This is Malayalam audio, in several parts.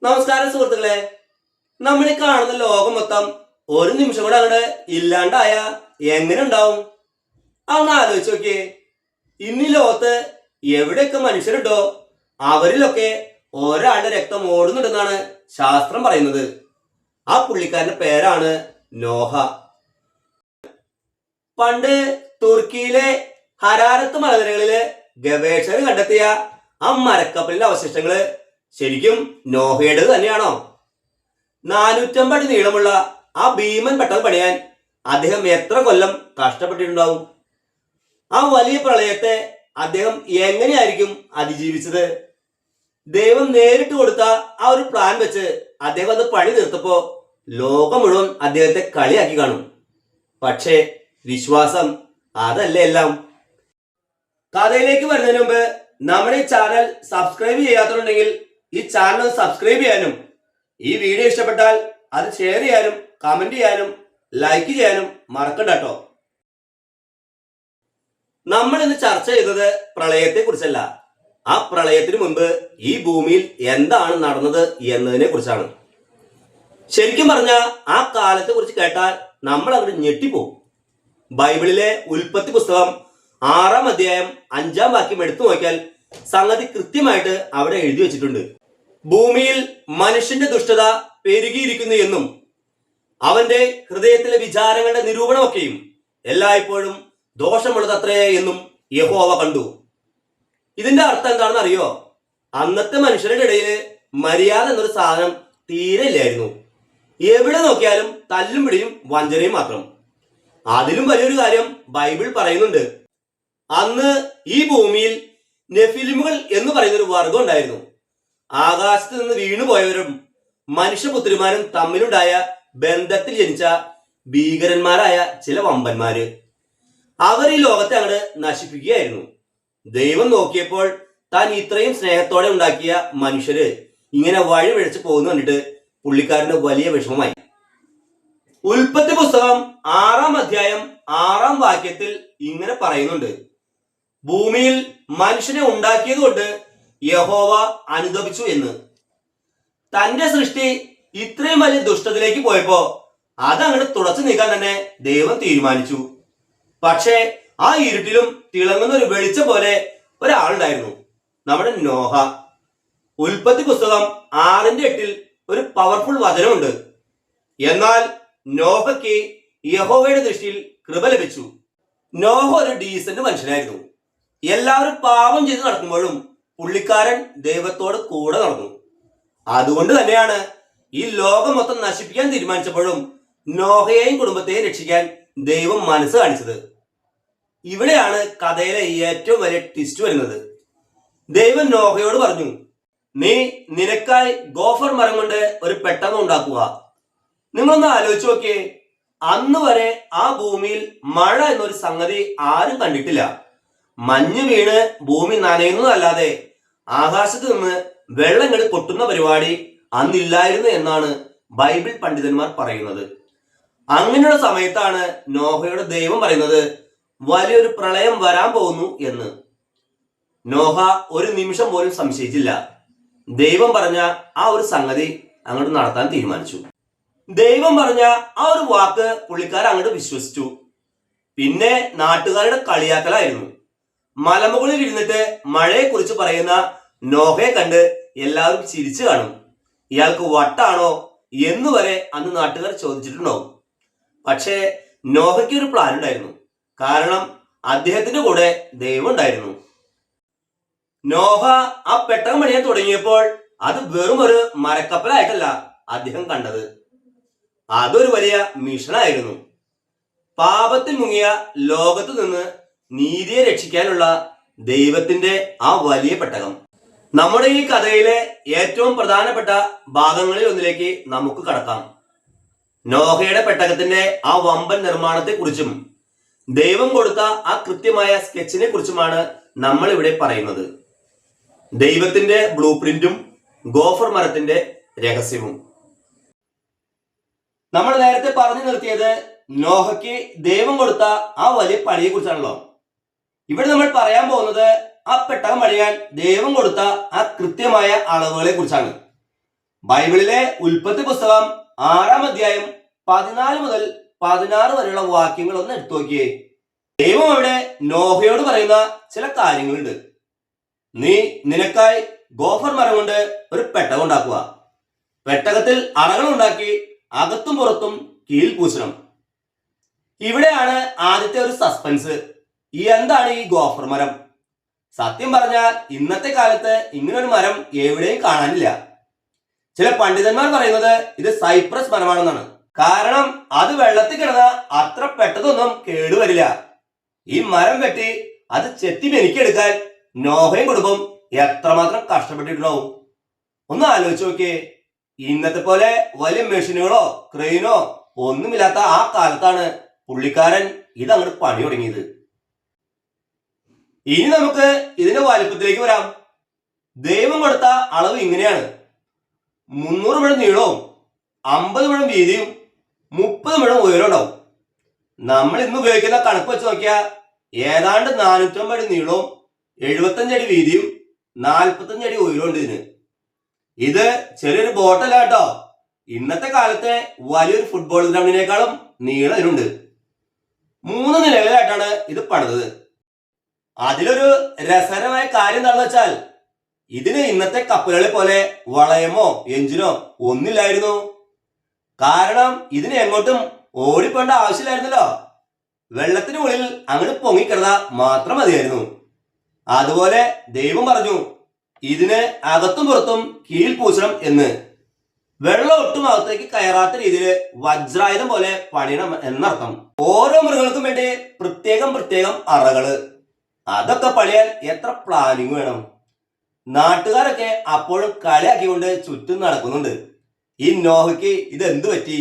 നമസ്കാരം സുഹൃത്തുക്കളെ. നമ്മൾ ഈ കാണുന്ന ലോകം മൊത്തം ഒരു നിമിഷം കൂടെ അങ്ങോട്ട് ഇല്ലാണ്ടായ എങ്ങനെ ഉണ്ടാവും? അതൊന്ന് ആലോചിച്ച് നോക്കിയേ. ഇന്ന് ഈ ലോകത്ത് എവിടെയൊക്കെ മനുഷ്യരുണ്ടോ അവരിലൊക്കെ ഒരാളുടെ രക്തം ഓടുന്നുണ്ടെന്നാണ് ശാസ്ത്രം പറയുന്നത്. ആ പുള്ളിക്കാരന്റെ പേരാണ് നോഹ. പണ്ട് തുർക്കിയിലെ ഹരാരത്ത് മലനിരകളില് ഗവേഷകർ കണ്ടെത്തിയ ആ മരക്കപ്പലിന്റെ അവശിഷ്ടങ്ങള് ശരിക്കും നോഹയുടേത് തന്നെയാണോ? 450 അടി നീളമുള്ള ആ ഭീമൻ പെട്ടകം പണിയാൻ അദ്ദേഹം എത്ര കൊല്ലം കഷ്ടപ്പെട്ടിട്ടുണ്ടാവും? ആ വലിയ പ്രളയത്തെ അദ്ദേഹം എങ്ങനെയായിരിക്കും അതിജീവിച്ചത്? ദൈവം നേരിട്ട് കൊടുത്ത ആ ഒരു പ്ലാൻ വെച്ച് അദ്ദേഹം അത് പണി തീർത്തപ്പോ ലോകം മുഴുവൻ അദ്ദേഹത്തെ കളിയാക്കി കാണും. പക്ഷേ വിശ്വാസം അതല്ലേ എല്ലാം. കഥയിലേക്ക് വരുന്നതിന് മുമ്പ് നമ്മുടെ ഈ ചാനൽ സബ്സ്ക്രൈബ് ചെയ്യാത്തതുണ്ടെങ്കിൽ ഈ ചാനൽ സബ്സ്ക്രൈബ് ചെയ്യാനും ഈ വീഡിയോ ഇഷ്ടപ്പെട്ടാൽ അത് ഷെയർ ചെയ്യാനും കമന്റ് ചെയ്യാനും ലൈക്ക് ചെയ്യാനും മറക്കണ്ട കേട്ടോ. നമ്മൾ ഇന്ന് ചർച്ച ചെയ്തത് പ്രളയത്തെ കുറിച്ചല്ല, ആ പ്രളയത്തിന് മുൻപ് ഈ ഭൂമിയിൽ എന്താണ് നടന്നത് എന്നതിനെ കുറിച്ചാണ്. ശരിക്കും പറഞ്ഞ ആ കാലത്തെ കുറിച്ച് കേട്ടാൽ നമ്മൾ അവിടെ ഞെട്ടിപ്പോകും. ബൈബിളിലെ ഉൽപ്പത്തി പുസ്തകം 6-ാം അധ്യായം 5-ാം വാക്യം എടുത്തു നോക്കിയാൽ സംഗതി കൃത്യമായിട്ട് അവിടെ എഴുതി വെച്ചിട്ടുണ്ട്. ഭൂമിയിൽ മനുഷ്യന്റെ ദുഷ്ടത പെരുകിയിരിക്കുന്നു എന്നും അവന്റെ ഹൃദയത്തിലെ വിചാരങ്ങളുടെ നിരൂപണമൊക്കെയും എല്ലായ്പ്പോഴും ദോഷമുള്ളതത്രേ എന്നും യഹോവ കണ്ടു. ഇതിന്റെ അർത്ഥം എന്താണെന്ന് അറിയോ? അന്നത്തെ മനുഷ്യരുടെ ഇടയിൽ മര്യാദ എന്നൊരു സാധനം തീരെ ഇല്ലായിരുന്നു. എവിടെ നോക്കിയാലും തല്ലും പിടിയും വഞ്ചനയും മാത്രം. അതിലും വലിയൊരു കാര്യം ബൈബിൾ പറയുന്നുണ്ട്. അന്ന് ഈ ഭൂമിയിൽ നെഫിലിമുകൾ എന്ന് പറയുന്ന ഒരു വർഗം ഉണ്ടായിരുന്നു. ആകാശത്ത് നിന്ന് വീണുപോയവരും മനുഷ്യപുത്രിമാരും തമ്മിലുണ്ടായ ബന്ധത്തിൽ ജനിച്ച ഭീകരന്മാരായ ചില വമ്പന്മാര്. അവർ ഈ ലോകത്തെ അങ്ങോട്ട് നശിപ്പിക്കുകയായിരുന്നു. ദൈവം നോക്കിയപ്പോൾ താൻ ഇത്രയും സ്നേഹത്തോടെ ഉണ്ടാക്കിയ മനുഷ്യര് ഇങ്ങനെ വഴി പിഴച്ച് പോകുന്നു കണ്ടിട്ട് പുള്ളിക്കാരന് വലിയ വിഷമമായി. ഉൽപ്പത്തി പുസ്തകം 6-ാം അധ്യായം 6-ാം വാക്യത്തിൽ ഇങ്ങനെ പറയുന്നുണ്ട്: ഭൂമിയിൽ മനുഷ്യനെ ഉണ്ടാക്കിയത് കൊണ്ട് യഹോവ അനുതപിച്ചു എന്ന്. തന്റെ സൃഷ്ടി ഇത്രയും വലിയ ദുഷ്ടത്തിലേക്ക് പോയപ്പോ അതങ്ങോട്ട് തുടച്ചു നീക്കാൻ തന്നെ ദൈവം തീരുമാനിച്ചു. പക്ഷേ ആ ഇരുട്ടിലും തിളങ്ങുന്ന ഒരു വെളിച്ചം പോലെ ഒരാളുണ്ടായിരുന്നു, നമ്മുടെ നോഹ. ഉൽപ്പത്തി പുസ്തകം 6-ന്റെ 8-ൽ ഒരു പവർഫുൾ വചനമുണ്ട്: എന്നാൽ നോഹയ്ക്ക് യഹോവയുടെ ദൃഷ്ടിയിൽ കൃപ ലഭിച്ചു. നോഹ ഒരു ഡീസന്റ് മനുഷ്യനായിരുന്നു. എല്ലാവരും പാപം ചെയ്ത് നടക്കുമ്പോഴും പുള്ളിക്കാരൻ ദൈവത്തോട് കൂടെ നടന്നു. അതുകൊണ്ട് തന്നെയാണ് ഈ ലോകം മൊത്തം നശിപ്പിക്കാൻ തീരുമാനിച്ചപ്പോഴും നോഹയെയും കുടുംബത്തെയും രക്ഷിക്കാൻ ദൈവം മനസ്സ് കാണിച്ചത്. ഇവിടെയാണ് കഥയിലെ ഏറ്റവും വലിയ ട്വിസ്റ്റ് വരുന്നത്. ദൈവം നോഹയോട് പറഞ്ഞു, നീ നിനക്കായി ഗോഫർ മരം കൊണ്ട് ഒരു പെട്ടകം ഉണ്ടാക്കുക. നിങ്ങളൊന്ന് ആലോചിച്ച് നോക്കിയേ, അന്ന് വരെ ആ ഭൂമിയിൽ മഴ എന്നൊരു സംഗതി ആരും കണ്ടിട്ടില്ല. മഞ്ഞ് വീണ് ഭൂമി നനയുന്നതല്ലാതെ ആകാശത്ത് നിന്ന് വെള്ളങ്ങൾ പൊട്ടുന്ന പരിപാടി അന്നില്ലായിരുന്നു എന്നാണ് ബൈബിൾ പണ്ഡിതന്മാർ പറയുന്നത്. അങ്ങനെയുള്ള സമയത്താണ് നോഹയോട് ദൈവം പറയുന്നത് വലിയൊരു പ്രളയം വരാൻ പോകുന്നു എന്ന്. നോഹ ഒരു നിമിഷം പോലും സംശയിച്ചില്ല. ദൈവം പറഞ്ഞ ആ ഒരു സംഗതി അങ്ങോട്ട് നടത്താൻ തീരുമാനിച്ചു. ദൈവം പറഞ്ഞ ആ ഒരു വാക്ക് പുള്ളിക്കാരൻ അങ്ങോട്ട് വിശ്വസിച്ചു. പിന്നെ നാട്ടുകാരുടെ കളിയാക്കലായിരുന്നു. മലമുകളിൽ ഇരുന്നിട്ട് മഴയെ കുറിച്ച് പറയുന്ന നോഹയെ കണ്ട് എല്ലാവരും ചിരിച്ചു കാണും. ഇയാൾക്ക് വട്ടാണോ എന്ന് വരെ അന്ന് നാട്ടുകാർ ചോദിച്ചിട്ടുണ്ടാവും. പക്ഷേ നോഹയ്ക്ക് ഒരു പ്ലാൻ ഉണ്ടായിരുന്നു. കാരണം അദ്ദേഹത്തിന്റെ കൂടെ ദൈവം ഉണ്ടായിരുന്നു. നോഹ ആ പെട്ടകം പണിയാൻ തുടങ്ങിയപ്പോൾ അത് വെറും ഒരു മരക്കപ്പലായിട്ടല്ല അദ്ദേഹം കണ്ടത്. അതൊരു വലിയ മിഷനായിരുന്നു. പാപത്തിൽ മുങ്ങിയ ലോകത്ത് നിന്ന് നീതിയെ രക്ഷിക്കാനുള്ള ദൈവത്തിന്റെ ആ വലിയ പെട്ടകം. നമ്മുടെ ഈ കഥയിലെ ഏറ്റവും പ്രധാനപ്പെട്ട ഭാഗങ്ങളിൽ ഒന്നിലേക്ക് നമുക്ക് കടക്കാം. നോഹയുടെ പെട്ടകത്തിന്റെ ആ വമ്പൻ നിർമ്മാണത്തെ കുറിച്ചും ദൈവം കൊടുത്ത ആ കൃത്യമായ സ്കെച്ചിനെ കുറിച്ചുമാണ് നമ്മൾ ഇവിടെ പറയുന്നത്. ദൈവത്തിന്റെ ബ്ലൂ പ്രിന്റും ഗോഫർ മരത്തിന്റെ രഹസ്യവും. നമ്മൾ നേരത്തെ പറഞ്ഞു നിർത്തിയത് നോഹയ്ക്ക് ദൈവം കൊടുത്ത ആ വലിയ പണിയെ കുറിച്ചാണല്ലോ. ഇവിടെ നമ്മൾ പറയാൻ പോകുന്നത് ആ പെട്ടകം പണിയാൻ ദൈവം കൊടുത്ത ആ കൃത്യമായ അളവുകളെ കുറിച്ചാണ്. ബൈബിളിലെ ഉൽപ്പത്തി പുസ്തകം 6-ാം അധ്യായം 14 മുതൽ 16 വരെയുള്ള വാക്യങ്ങൾ ഒന്ന് എടുത്തു നോക്കിയേ. ദൈവം അവിടെ നോഹയോട് പറയുന്ന ചില കാര്യങ്ങളുണ്ട്. നീ നിനക്കായി ഗോഫർ മരം കൊണ്ട് ഒരു പെട്ടകം ഉണ്ടാക്കുക. പെട്ടകത്തിൽ അറകൾ ഉണ്ടാക്കി അകത്തും പുറത്തും കീൽ പൂശണം. ഇവിടെയാണ് ആദ്യത്തെ ഒരു സസ്പെൻസ്. എന്താണ് ഈ ഗോഫർ മരം? സത്യം പറഞ്ഞാൽ ഇന്നത്തെ കാലത്ത് ഇങ്ങനൊരു മരം എവിടെയും കാണാനില്ല. ചില പണ്ഡിതന്മാർ പറയുന്നത് ഇത് സൈപ്രസ് മരമാണെന്നാണ്. കാരണം അത് വെള്ളത്തിൽ കിടന്ന അത്ര പെട്ടതൊന്നും കേടുവരില്ല. ഈ മരം വെട്ടി അത് ചെത്തി മെനിക്കെടുക്കാൻ നോഹയും കുടുംബം എത്രമാത്രം കഷ്ടപ്പെട്ടിട്ടുണ്ടാവും ഒന്ന് ആലോചിച്ച് നോക്കിയേ. ഇന്നത്തെ പോലെ വലിയ മെഷീനുകളോ ക്രെയിനോ ഒന്നുമില്ലാത്ത ആ കാലത്താണ് പുള്ളിക്കാരൻ ഇതങ്ങോട്ട് പണി തുടങ്ങിയത്. ഇനി നമുക്ക് ഇതിന്റെ വലിപ്പത്തിലേക്ക് വരാം. ദൈവം കൊടുത്ത അളവ് ഇങ്ങനെയാണ്: 300 മുഴം നീളവും 50 മുഴം വീതിയും 30 മുഴം ഉയരം ഉണ്ടാവും. നമ്മൾ ഇന്ന് ഉപയോഗിക്കുന്ന കണക്ക് വെച്ച് നോക്കിയാൽ ഏതാണ്ട് 450 അടി നീളവും 75 അടി വീതിയും 45 അടി ഉയരം ഉണ്ട് ഇതിന്. ഇത് ചെറിയൊരു ബോട്ടല്ല കേട്ടോ. ഇന്നത്തെ കാലത്തെ വലിയൊരു ഫുട്ബോൾ ഗ്രൗണ്ടിനേക്കാളും നീളം ഇതിനുണ്ട്. 3 നിലകളിലായിട്ടാണ് ഇത് പണിതത്. അതിലൊരു രസകരമായ കാര്യം എന്താണെന്ന് വെച്ചാൽ ഇതിന് ഇന്നത്തെ കപ്പലുകളെ പോലെ വളയമോ എഞ്ചിനോ ഒന്നില്ലായിരുന്നു. കാരണം ഇതിന് എങ്ങോട്ടും ഓടിപ്പോണ്ട ആവശ്യമില്ലായിരുന്നല്ലോ. വെള്ളത്തിന് മുകളിൽ അങ്ങോട്ട് പൊങ്ങിക്കിടന്ന മാത്രം മതിയായിരുന്നു. അതുപോലെ ദൈവം പറഞ്ഞു ഇതിന് അകത്തും പുറത്തും കീൽ പൂശണം എന്ന്. വെള്ളം ഒട്ടും അകത്തേക്ക് കയറാത്ത രീതിയിൽ വജ്രായുധം പോലെ പണിയണം എന്നർത്ഥം. ഓരോ മൃഗങ്ങൾക്കും വേണ്ടി പ്രത്യേകം അറകള്. അതൊക്കെ പണിയാൻ എത്ര പ്ലാനിങ് വേണം. നാട്ടുകാരൊക്കെ അപ്പോഴും കളിയാക്കിക്കൊണ്ട് ചുറ്റും നടക്കുന്നുണ്ട്. ഈ നോഹയ്ക്ക് ഇത് എന്തു പറ്റി?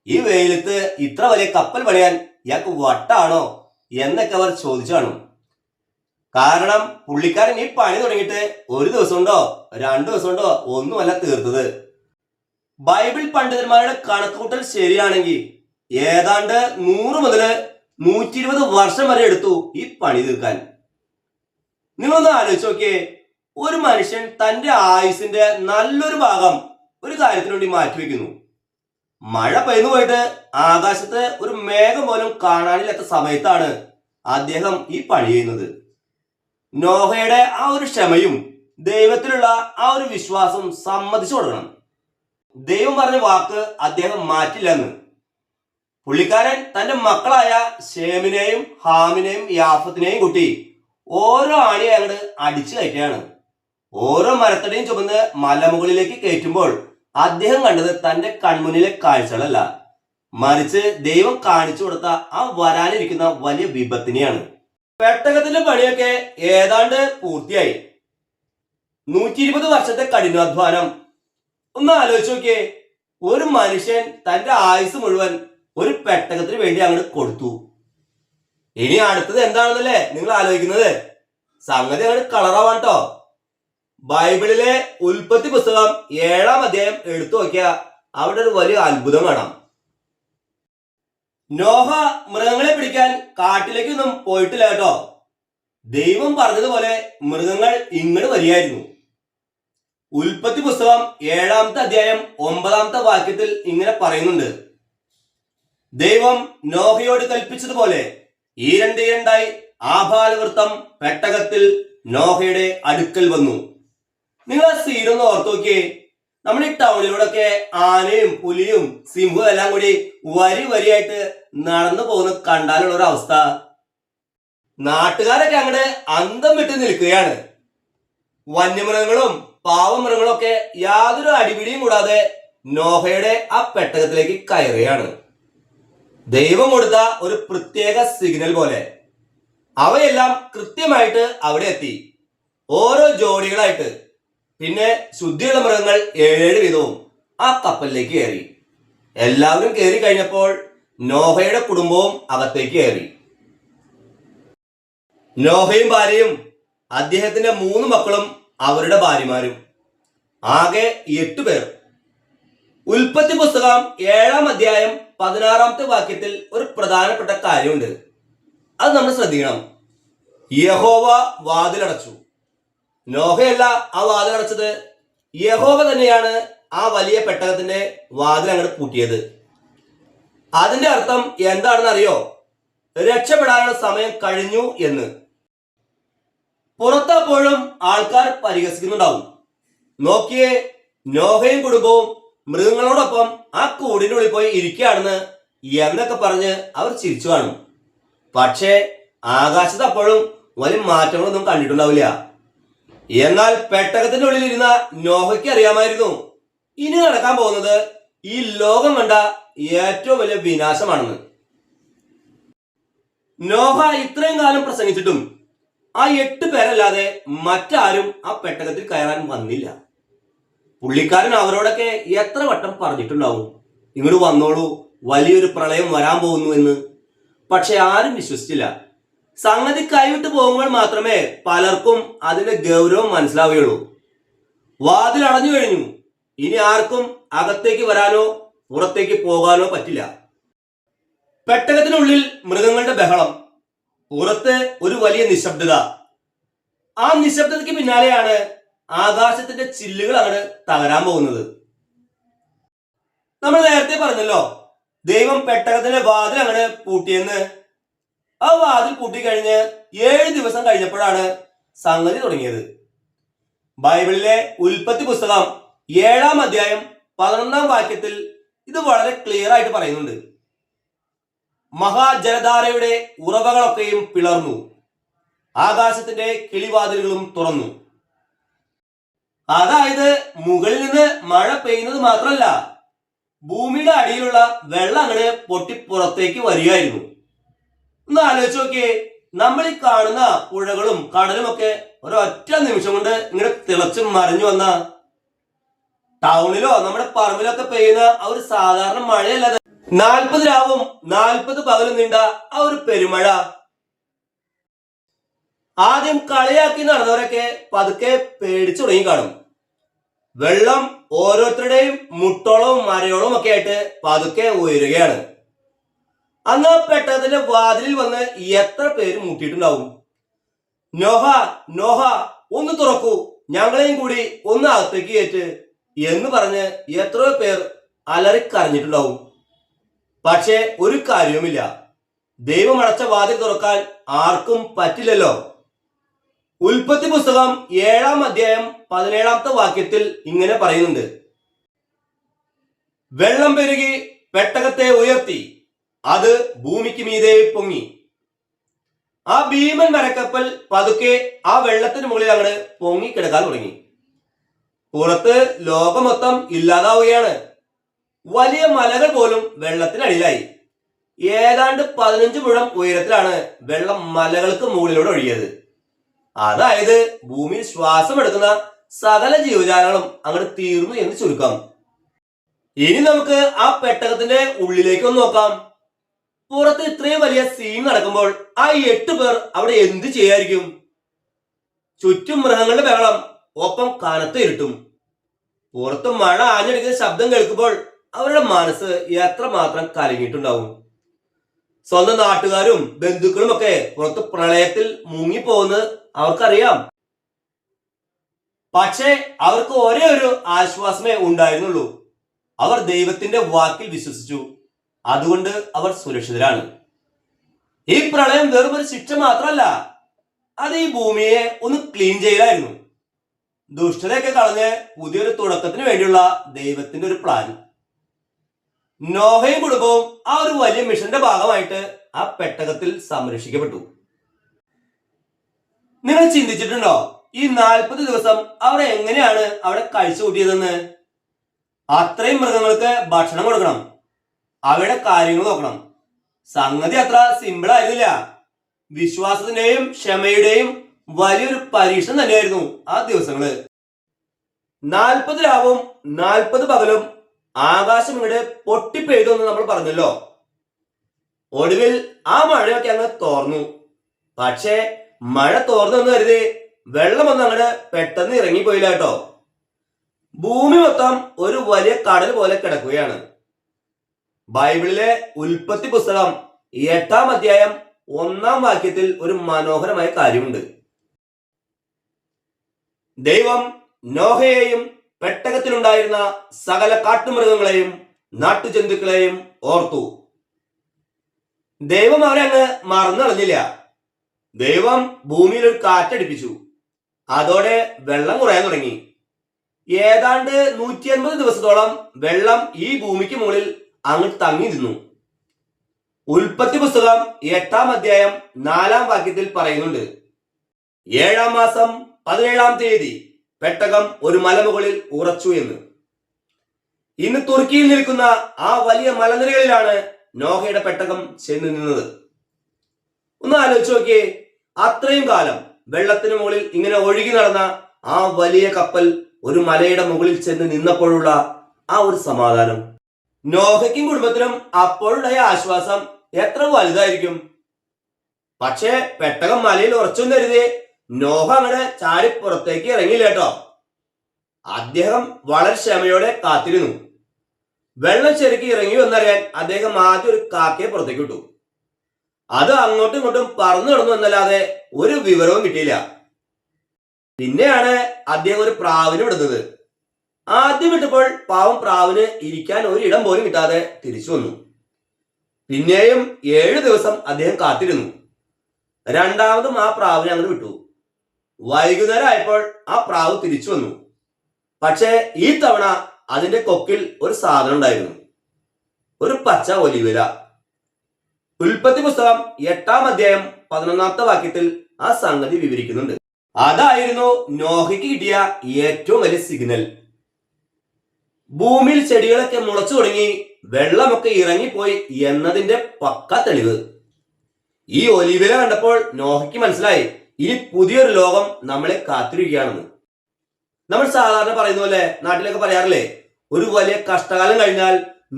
ഈ വെയിലത്ത് ഇത്ര വലിയ കപ്പൽ പണിയാൻ ഇയാൾക്ക് വട്ടാണോ എന്നൊക്കെ അവർ ചോദിച്ചു കാണും. കാരണം പുള്ളിക്കാരൻ ഈ പണി തുടങ്ങിയിട്ട് 1 ദിവസം കൊണ്ടോ 2 ദിവസം കൊണ്ടോ ഒന്നുമല്ല തീർത്തത്. ബൈബിൾ പണ്ഡിതന്മാരുടെ കണക്കുകൂട്ടൽ ശരിയാണെങ്കിൽ ഏതാണ്ട് 100 മുതൽ 120 വർഷം വരെ എടുത്തു ഈ പണി തീർക്കാൻ. നിങ്ങളൊന്ന് ആലോചിച്ച് നോക്കിയേ. ഒരു മനുഷ്യൻ തന്റെ ആയുസിന്റെ നല്ലൊരു ഭാഗം ഒരു കാര്യത്തിന് വേണ്ടി മാറ്റിവെക്കുന്നു. മഴ പെയ്തു പോയിട്ട് ആകാശത്ത് ഒരു മേഘം പോലും കാണാനില്ലാത്ത സമയത്താണ് അദ്ദേഹം ഈ പണി ചെയ്യുന്നത്. നോഹയുടെ ആ ഒരു ക്ഷമയും ദൈവത്തിലുള്ള ആ ഒരു വിശ്വാസം സമ്മതിച്ചു കൊടുക്കണം. ദൈവം പറഞ്ഞ വാക്ക് അദ്ദേഹം മാറ്റില്ലെന്ന്. പുള്ളിക്കാരൻ തന്റെ മക്കളായ ശേമിനെയും ഹാമിനെയും യാഫത്തിനെയും കൂട്ടി ഓരോ ആണിയെ അങ്ങോട്ട് അടിച്ചു കയറ്റുകയാണ്. ഓരോ മരത്തടിയും ചുമന്ന് മലമുകളിലേക്ക് കയറ്റുമ്പോൾ അദ്ദേഹം കണ്ടത് തന്റെ കൺമുന്നിലെ കാഴ്ചകളല്ല, മറിച്ച് ദൈവം കാണിച്ചു കൊടുത്ത ആ വരാനിരിക്കുന്ന വലിയ വിപത്തിനെയാണ്. പെട്ടകത്തിന്റെ പണിയൊക്കെ ഏതാണ്ട് പൂർത്തിയായി. 120 വർഷത്തെ കഠിനാധ്വാനം ഒന്ന് ആലോചിച്ച് നോക്കിയേ. ഒരു മനുഷ്യൻ തന്റെ ആയുസ് മുഴുവൻ ഒരു പെട്ടകത്തിന് വേണ്ടി അങ്ങോട്ട് കൊടുത്തു. ഇനി അടുത്തത് എന്താണെന്നല്ലേ നിങ്ങൾ ആലോചിക്കുന്നത്? സംഗതി അങ്ങോട്ട് കളറാവാൻ കേട്ടോ. ബൈബിളിലെ ഉൽപ്പത്തി പുസ്തകം 7-ാം അധ്യായം എടുത്തു നോക്കിയാൽ അവിടെ ഒരു വലിയ അത്ഭുതം കാണാം. നോഹ മൃഗങ്ങളെ പിടിക്കാൻ കാട്ടിലേക്കൊന്നും പോയിട്ടില്ല കേട്ടോ. ദൈവം പറഞ്ഞതുപോലെ മൃഗങ്ങൾ ഇങ്ങോട്ട് വരികയായിരുന്നു. ഉൽപ്പത്തി പുസ്തകം 7-ാമത്തെ അധ്യായം 9-ാമത്തെ വാക്യത്തിൽ ഇങ്ങനെ പറയുന്നുണ്ട്: ദൈവം നോഹയോട് കൽപ്പിച്ചതുപോലെ ഈരണ്ടായി ആഭാലവൃത്തം പെട്ടകത്തിൽ നോഹയുടെ അടുക്കൽ വന്നു. നിങ്ങൾ ആ സീനൊന്ന് ഓർത്തു നോക്കിയേ. നമ്മൾ ഈ ടൗണിലൂടെയൊക്കെ ആനയും പുലിയും സിംഹവും എല്ലാം കൂടി വരിയായിട്ട് നടന്നു പോകുന്ന കണ്ടാലുള്ള ഒരു അവസ്ഥ. നാട്ടുകാരൊക്കെ അങ്ങോട്ട് അന്തം വിട്ട് നിൽക്കുകയാണ്. വന്യമൃഗങ്ങളും പാവമൃഗങ്ങളും ഒക്കെ യാതൊരു അടിപിടിയും കൂടാതെ നോഹയുടെ ആ പെട്ടകത്തിലേക്ക് കയറുകയാണ്. ദൈവം കൊടുത്ത ഒരു പ്രത്യേക സിഗ്നൽ പോലെ അവയെല്ലാം കൃത്യമായിട്ട് അവിടെ എത്തി, ഓരോ ജോഡികളായിട്ട്. പിന്നെ ശുദ്ധിയുള്ള മൃഗങ്ങൾ 7 വീതവും ആ കപ്പലിലേക്ക് കയറി. എല്ലാവരും കയറി കഴിഞ്ഞപ്പോൾ നോഹയുടെ കുടുംബവും അകത്തേക്ക് കയറി. നോഹയും ഭാര്യയും അദ്ദേഹത്തിന്റെ 3 മക്കളും അവരുടെ ഭാര്യമാരും, ആകെ 8 പേർ. ഉൽപ്പത്തി പുസ്തകം 7-ാം അധ്യായം 16-ാമത്തെ വാക്യത്തിൽ ഒരു പ്രധാനപ്പെട്ട കാര്യമുണ്ട്. അത് നമ്മൾ ശ്രദ്ധിക്കണം. യഹോവ വാതിലടച്ചു. നോഹയല്ല ആ വാതിലടച്ചത്, യഹോവ തന്നെയാണ് ആ വലിയ പെട്ടകത്തിന്റെ വാതിൽ അങ്ങോട്ട് പൂട്ടിയത്. അതിന്റെ അർത്ഥം എന്താണെന്ന് അറിയോ? രക്ഷപ്പെടാനുള്ള സമയം കഴിഞ്ഞു എന്ന്. പുറത്തപ്പോഴും ആൾക്കാർ പരിഹസിക്കുന്നുണ്ടാവും. നോക്കിയേ, നോഹയും കുടുംബവും മൃഗങ്ങളോടൊപ്പം ആ കൂടിനുള്ളിൽ പോയി ഇരിക്കുകയാണെന്ന് എന്നൊക്കെ പറഞ്ഞ് അവർ ചിരിച്ചു കാണും. പക്ഷേ ആകാശത്ത് അപ്പോഴും വലിയ മാറ്റങ്ങളൊന്നും കണ്ടിട്ടുണ്ടാവില്ല. എന്നാൽ പെട്ടകത്തിന്റെ ഉള്ളിൽ ഇരുന്ന നോഹയ്ക്ക് അറിയാമായിരുന്നു ഇനി നടക്കാൻ പോകുന്നത് ഈ ലോകം കണ്ട ഏറ്റവും വലിയ വിനാശമാണെന്ന്. നോഹ ഇത്രയും കാലം പ്രസംഗിച്ചിട്ടും ആ 8 പേരല്ലാതെ മറ്റാരും ആ പെട്ടകത്തിൽ കയറാൻ വന്നില്ല. പുള്ളിക്കാരൻ അവരോടൊക്കെ എത്ര വട്ടം പറഞ്ഞിട്ടുണ്ടാവും, ഇങ്ങോട്ട് വന്നോളൂ, വലിയൊരു പ്രളയം വരാൻ പോകുന്നു എന്ന്. പക്ഷെ ആരും വിശ്വസിച്ചില്ല. സംഗതി കൈവിട്ട് പോകുമ്പോൾ മാത്രമേ പലർക്കും അതിന്റെ ഗൗരവം മനസ്സിലാവുകയുള്ളൂ. വാതിൽ അടഞ്ഞു കഴിഞ്ഞു. ഇനി ആർക്കും അകത്തേക്ക് വരാനോ പുറത്തേക്ക് പോകാനോ പറ്റില്ല. പെട്ടകത്തിനുള്ളിൽ മൃഗങ്ങളുടെ ബഹളം, പുറത്ത് ഒരു വലിയ നിശബ്ദത. ആ നിശബ്ദതയ്ക്ക് പിന്നാലെയാണ് ആകാശത്തിന്റെ ചില്ലുകൾ അങ്ങോട്ട് തകരാൻ പോകുന്നത്. നമ്മൾ നേരത്തെ പറഞ്ഞല്ലോ, ദൈവം പെട്ടകത്തിന്റെ വാതിൽ അങ്ങനെ പൂട്ടിയെന്ന്. ആ വാതിൽ പൂട്ടിക്കഴിഞ്ഞ് 7 ദിവസം കഴിഞ്ഞപ്പോഴാണ് സംഗതി തുടങ്ങിയത്. ബൈബിളിലെ ഉൽപ്പത്തി പുസ്തകം 7-ാം അധ്യായം 11-ാം വാക്യത്തിൽ ഇത് വളരെ ക്ലിയർ ആയിട്ട് പറയുന്നുണ്ട്. മഹാജലധാരയുടെ ഉറവകളൊക്കെയും പിളർന്നു, ആകാശത്തിന്റെ കിളിവാതിലുകളും തുറന്നു. അതായത് മുകളിൽ നിന്ന് മഴ പെയ്യുന്നത് മാത്രമല്ല, ഭൂമിയുടെ അടിയിലുള്ള വെള്ളം അങ്ങനെ പൊട്ടി പുറത്തേക്ക് വരികയായിരുന്നു. ഒന്ന് ആലോചിച്ച് നോക്കിയേ, നമ്മൾ ഈ കാണുന്ന പുഴകളും കടലും ഒക്കെ ഒരൊറ്റ നിമിഷം കൊണ്ട് ഇങ്ങനെ തിളച്ച് മറിഞ്ഞു വന്ന ടൗണിലോ നമ്മുടെ പറമ്പിലൊക്കെ പെയ്യുന്ന ആ ഒരു സാധാരണ മഴയല്ലാതെ 40 രാവും 40 പകലും നീണ്ട ആ ഒരു പെരുമഴ. ആദ്യം കളിയാക്കി നടന്നവരൊക്കെ പതുക്കെ പേടിച്ചു തുടങ്ങി കാണും. വെള്ളം ഓരോരുത്തരുടെയും മുട്ടോളവും മരയോളവും ഒക്കെ ആയിട്ട് പതുക്കെ ഉയരുകയാണ്. അന്ന് പെട്ടതിന്റെ വാതിലിൽ വന്ന് എത്ര പേര് മുട്ടിയിട്ടുണ്ടാവും. നോഹ, നോഹ, ഒന്ന് തുറക്കൂ, ഞങ്ങളെയും കൂടി ഒന്ന് അകത്തേക്ക് കയറ്റ് എന്ന് പറഞ്ഞ് എത്രയോ പേർ അലറിക്കരഞ്ഞിട്ടുണ്ടാവും. പക്ഷെ ഒരു കാര്യവുമില്ല. ദൈവം അടച്ച വാതിൽ തുറക്കാൻ ആർക്കും പറ്റില്ലല്ലോ. ഉൽപ്പത്തി പുസ്തകം 7-ാം അധ്യായം 17-ാമത്തെ വാക്യത്തിൽ ഇങ്ങനെ പറയുന്നുണ്ട്: വെള്ളം പെരുകി പെട്ടകത്തെ ഉയർത്തി, അത് ഭൂമിക്ക് മീതെ പൊങ്ങി. ആ ഭീമൻ മരക്കപ്പൽ പതുക്കെ ആ വെള്ളത്തിന് മുകളിൽ അങ്ങോട്ട് പൊങ്ങിക്കിടക്കാൻ തുടങ്ങി. പുറത്ത് ലോകം മൊത്തം ഇല്ലാതാവുകയാണ്. വലിയ മലകൾ പോലും വെള്ളത്തിനടിയിലായി. ഏതാണ്ട് 15 മുഴം ഉയരത്തിലാണ് വെള്ളം മലകൾക്ക് മുകളിലൂടെ ഒഴുകിയത്. അതായത് ഭൂമിയിൽ ശ്വാസം എടുക്കുന്ന സകല ജീവജാലങ്ങളും അങ്ങോട്ട് തീർന്നു എന്ന് ചുരുക്കം. ഇനി നമുക്ക് ആ പെട്ടകത്തിന്റെ ഉള്ളിലേക്ക് ഒന്ന് നോക്കാം. പുറത്ത് ഇത്രയും വലിയ സീൻ നടക്കുമ്പോൾ ആ 8 പേർ അവിടെ എന്ത് ചെയ്യായിരിക്കും? ചുറ്റും മൃഗങ്ങളുടെ ബഹളം, ഒപ്പം കനത്ത ഇരുട്ടും. പുറത്ത് മഴ ആഞ്ഞടിക്കുന്ന ശബ്ദം കേൾക്കുമ്പോൾ അവരുടെ മനസ്സ് എത്രമാത്രം കലങ്ങിയിട്ടുണ്ടാവും. സ്വന്തം നാട്ടുകാരും ബന്ധുക്കളും ഒക്കെ പുറത്ത് പ്രളയത്തിൽ മുങ്ങിപ്പോകുന്നത് അവർക്കറിയാം. പക്ഷേ അവർക്ക് ഒരേ ഒരു ആശ്വാസമേ ഉണ്ടായിരുന്നുള്ളൂ. അവർ ദൈവത്തിന്റെ വാക്കിൽ വിശ്വസിച്ചു. അതുകൊണ്ട് അവർ സുരക്ഷിതരാണ്. ഈ പ്രളയം വെറും ഒരു ശിക്ഷ മാത്രമല്ല, അത് ഈ ഭൂമിയെ ഒന്ന് ക്ലീൻ ചെയ്യലായിരുന്നു. ദുഷ്ടതയൊക്കെ കളഞ്ഞ് പുതിയൊരു തുടക്കത്തിന് വേണ്ടിയുള്ള ദൈവത്തിന്റെ ഒരു പ്ലാൻ. നോഹയും കുടുംബവും ആ ഒരു വലിയ മിഷന്റെ ഭാഗമായിട്ട് ആ പെട്ടകത്തിൽ സംരക്ഷിക്കപ്പെട്ടു. നിങ്ങൾ ചിന്തിച്ചിട്ടുണ്ടോ ഈ 40 ദിവസം അവർ എങ്ങനെയാണ് അവിടെ കഴിച്ചു കൂട്ടിയതെന്ന്? അത്രയും മൃഗങ്ങൾക്ക് ഭക്ഷണം കൊടുക്കണം, അവയുടെ കാര്യങ്ങൾ നോക്കണം. സംഗതി അത്ര സിമ്പിൾ ആയിരുന്നില്ല. വിശ്വാസത്തിന്റെയും ക്ഷമയുടെയും വലിയൊരു പരീക്ഷണം തന്നെയായിരുന്നു ആ ദിവസങ്ങള്. 40 രാവും 40 പകലും ആകാശം ഇവിടെ പൊട്ടിപ്പെയ്തു എന്ന് നമ്മൾ പറഞ്ഞല്ലോ. ഒടുവിൽ ആ മഴയൊക്കെ അങ്ങ് തോർന്നു. പക്ഷേ മഴ തോർന്നെന്ന് കരുതി വെള്ളമൊന്നും അങ്ങോട്ട് പെട്ടെന്ന് ഇറങ്ങിപ്പോയില്ല കേട്ടോ. ഭൂമി മൊത്തം ഒരു വലിയ കടൽ പോലെ കിടക്കുകയാണ്. ബൈബിളിലെ ഉൽപ്പത്തി പുസ്തകം 8-ാം അധ്യായം 1-ാം വാക്യത്തിൽ ഒരു മനോഹരമായ കാര്യമുണ്ട്. ദൈവം നോഹയെയും പെട്ടകത്തിലുണ്ടായിരുന്ന സകല കാട്ടുമൃഗങ്ങളെയും നാട്ടുജന്തുക്കളെയും ഓർത്തു. ദൈവം അവരെ അങ്ങ് മറന്നു കളഞ്ഞില്ല. ദൈവം ഭൂമിയിൽ ഒരു കാറ്റടിപ്പിച്ചു. അതോടെ വെള്ളം കുറയാൻ തുടങ്ങി. ഏതാണ്ട് 150 ദിവസത്തോളം വെള്ളം ഈ ഭൂമിക്ക് മുകളിൽ അങ്ങ് തങ്ങി നിന്നു. ഉൽപ്പത്തി പുസ്തകം 8-ാം അധ്യായം 4-ാം വാക്യത്തിൽ പറയുന്നുണ്ട്, 7-ാം മാസം 17-ാം തീയതി പെട്ടകം ഒരു മലമുകളിൽ ഉറച്ചു എന്ന്. ഇന്ന് തുർക്കിയിൽ നിൽക്കുന്ന ആ വലിയ മലനിരകളിലാണ് നോഹയുടെ പെട്ടകം ചെന്ന് നിന്നത്. ഒന്ന് ആലോചിച്ച് നോക്കിയേ, അത്രയും കാലം വെള്ളത്തിന് മുകളിൽ ഇങ്ങനെ ഒഴുകി നടന്ന ആ വലിയ കപ്പൽ ഒരു മലയുടെ മുകളിൽ ചെന്ന് നിന്നപ്പോഴുള്ള ആ ഒരു സമാധാനം, നോഹയ്ക്കും കുടുംബത്തിനും അപ്പോഴുണ്ടായ ആശ്വാസം എത്ര വലുതായിരിക്കും. പക്ഷേ പെട്ടകം മലയിൽ ഉറച്ചെന്ന് കരുതി നോഹ അങ്ങനെ ചാടി പുറത്തേക്ക് ഇറങ്ങിയില്ല കേട്ടോ. അദ്ദേഹം വളരെ ക്ഷമയോടെ കാത്തിരുന്നു. വെള്ളം ശരിക്ക് ഇറങ്ങി എന്നറിയാൻ അദ്ദേഹം ആദ്യം ഒരു കാക്കയെ പുറത്തേക്ക് വിട്ടു. അത് അങ്ങോട്ടും ഇങ്ങോട്ടും പറന്നു കിടന്നു എന്നല്ലാതെ ഒരു വിവരവും കിട്ടിയില്ല. പിന്നെയാണ് അദ്ദേഹം ഒരു പ്രാവിനെ വിടുന്നത്. ആദ്യം വിട്ടപ്പോൾ പാവം പ്രാവിന് ഇരിക്കാൻ ഒരിടം പോലും കിട്ടാതെ തിരിച്ചു വന്നു. പിന്നെയും 7 ദിവസം അദ്ദേഹം കാത്തിരുന്നു. രണ്ടാമതും ആ പ്രാവിനെ അങ്ങോട്ട് വിട്ടു. വൈകുന്നേരം ആയപ്പോൾ ആ പ്രാവ് തിരിച്ചു വന്നു. പക്ഷേ ഈ തവണ അതിന്റെ കൊക്കിൽ ഒരു സാധനം ഉണ്ടായിരുന്നു, ഒരു പച്ച ഒലിവില. ഉൽപ്പത്തി പുസ്തകം 8-ാം അധ്യായം 11-ാമത്തെ വാക്യത്തിൽ ആ സംഗതി വിവരിക്കുന്നുണ്ട്. അതായിരുന്നു നോഹയ്ക്ക് കിട്ടിയ ഏറ്റവും വലിയ സിഗ്നൽ. ഭൂമിയിൽ ചെടികളൊക്കെ മുളച്ചു തുടങ്ങി, വെള്ളമൊക്കെ ഇറങ്ങിപ്പോയി എന്നതിന്റെ പക്ക തെളിവ്. ഈ ഒലിവില കണ്ടപ്പോൾ നോഹയ്ക്ക് മനസ്സിലായി, ഇനി പുതിയൊരു ലോകം നമ്മളെ കാത്തിരിക്കുകയാണെന്ന്. നമ്മൾ സാധാരണ പറയുന്ന പോലെ നാട്ടിലൊക്കെ പറയാറില്ലേ, ഒരു വലിയ കഷ്ടകാലം കഴിഞ്ഞാൽ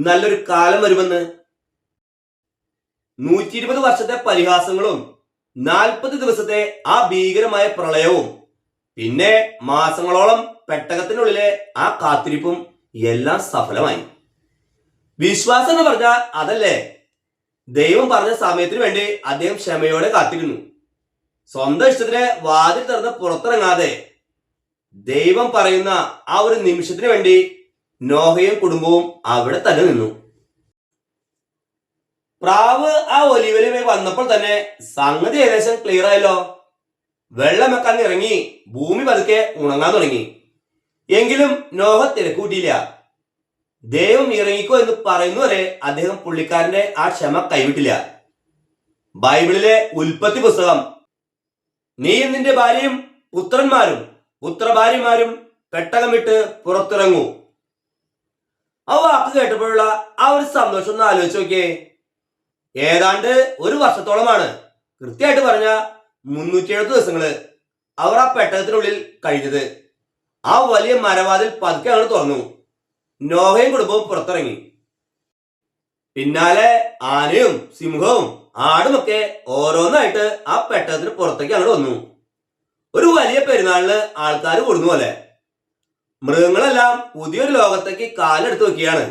നല്ലൊരു കാലം വരുമെന്ന്. 120 വർഷത്തെ പരിഹാസങ്ങളും 40 ദിവസത്തെ ആ ഭീകരമായ പ്രളയവും പിന്നെ മാസങ്ങളോളം പെട്ടകത്തിനുള്ളിലെ ആ കാത്തിരിപ്പും എല്ലാം സഫലമായി. വിശ്വാസം എന്ന് പറഞ്ഞാൽ അതല്ലേ. ദൈവം പറഞ്ഞ സമയത്തിന് വേണ്ടി അദ്ദേഹം ക്ഷമയോടെ കാത്തിരുന്നു. സ്വന്തം ഇഷ്ടത്തിന് വാതിൽ തുറന്ന് പുറത്തിറങ്ങാതെ ദൈവം പറയുന്ന ആ ഒരു നിമിഷത്തിന് വേണ്ടി നോഹയും കുടുംബവും അവിടെ തന്നെ നിന്നു. പ്രാവ് ആ ഒലിവലുമായി വന്നപ്പോൾ തന്നെ സംഗതി ഏകദേശം ക്ലിയർ ആയല്ലോ. വെള്ളമൊക്കെ അങ്ങ് ഇറങ്ങി, ഭൂമി പതുക്കെ ഉണങ്ങാൻ തുടങ്ങി. എങ്കിലും നോഹ തിരക്കൂട്ടിയില്ല. ദൈവം ഇറങ്ങിക്കോ എന്ന് പറയുന്നവരെ അദ്ദേഹം പുള്ളിക്കാരന്റെ ആ ക്ഷമ കൈവിട്ടില്ല. ബൈബിളിലെ ഉൽപ്പത്തി പുസ്തകം, നീ നിന്റെ ഭാര്യയും പുത്രന്മാരും പുത്രഭാര്യമാരും പെട്ടകം വിട്ട് പുറത്തിറങ്ങൂ. ആ വാക്ക് കേട്ടപ്പോഴുള്ള ആ ഒരു സന്തോഷം ഒന്ന് ആലോചിച്ച് നോക്കിയേ. ഏതാണ്ട് ഒരു വർഷത്തോളമാണ്, കൃത്യമായിട്ട് പറഞ്ഞ 370 ദിവസങ്ങള് അവർ ആ പെട്ടകത്തിനുള്ളിൽ കഴിഞ്ഞത്. ആ വലിയ മരവാതിൽ പതുക്കെ അങ്ങ് തുറന്നു. നോഹയും കുടുംബവും പുറത്തിറങ്ങി. പിന്നാലെ ആനയും സിംഹവും ആടുമൊക്കെ ഓരോന്നായിട്ട് ആ പെട്ടകത്തിന് പുറത്തേക്ക് അങ്ങോട്ട് വന്നു. ഒരു വലിയ പെരുന്നാളിന് ആൾക്കാർ കൂടുന്ന പോലെ. മൃഗങ്ങളെല്ലാം പുതിയൊരു ലോകത്തേക്ക് കാലെടുത്ത് വെക്കുകയാണ്.